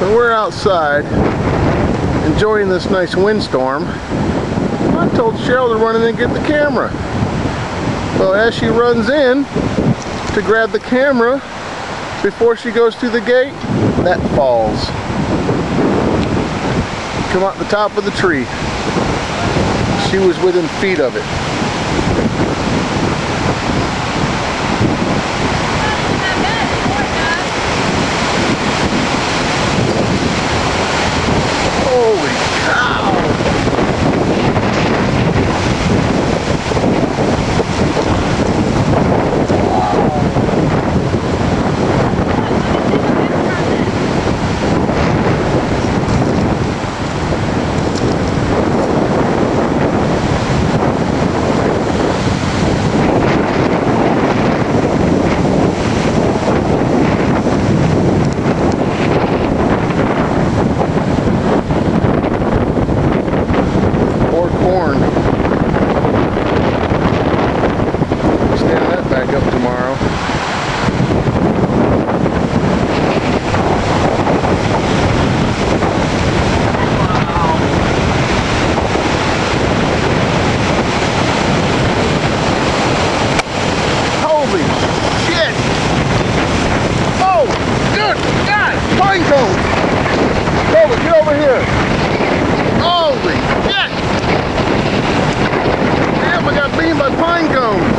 when we're outside enjoying this nice windstorm, I told Cheryl to run in and get the camera. Well, as she runs in to grab the camera before she goes through the gate, that falls. Come out the top of the tree. She was within feet of it. Holy cow! Pine cones! Cobra, get over here! Holy shit! Damn, I got beamed by pine cones!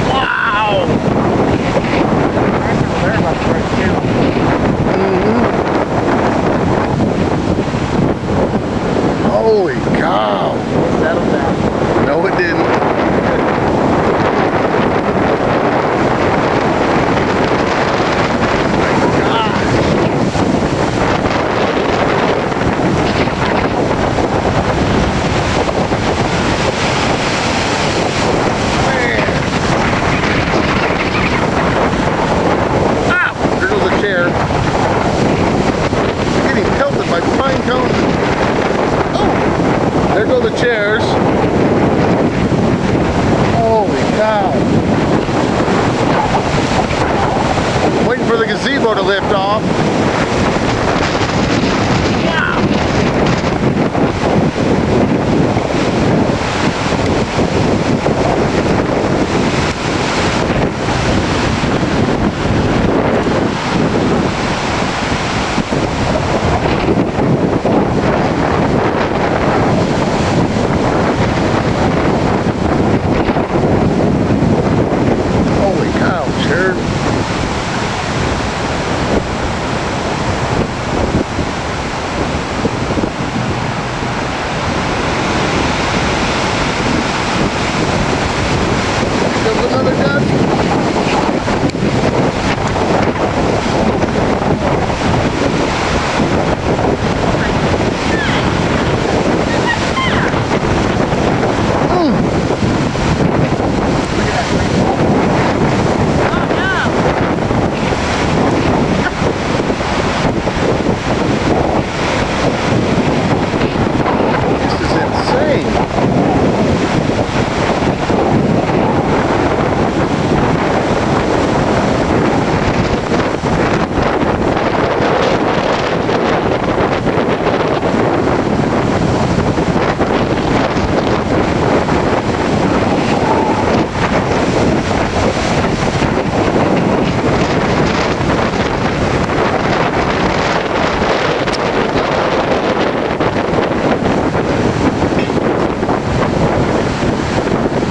Wow! Holy cow! Settle down. No, it didn't. Pine cones. Oh, there go the chairs. Holy cow. Waiting for the gazebo to lift off.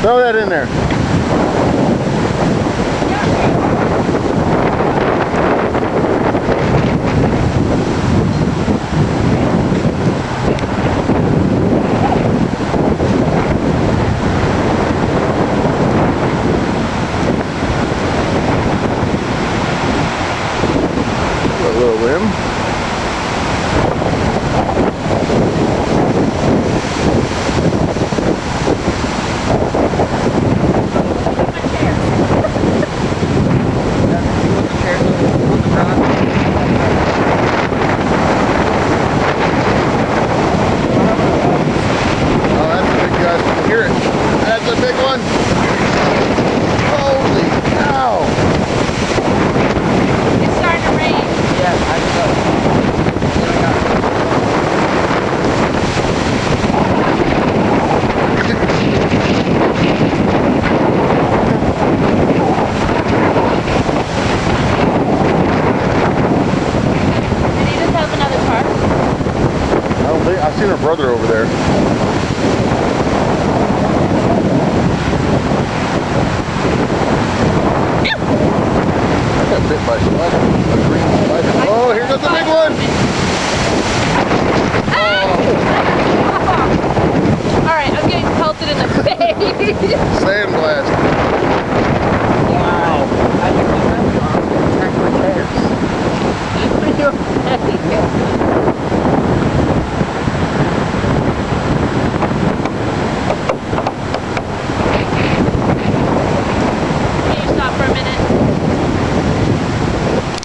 Throw that in there. A little limb. Sandblast. Wow. I think that's check my tires. Are you okay?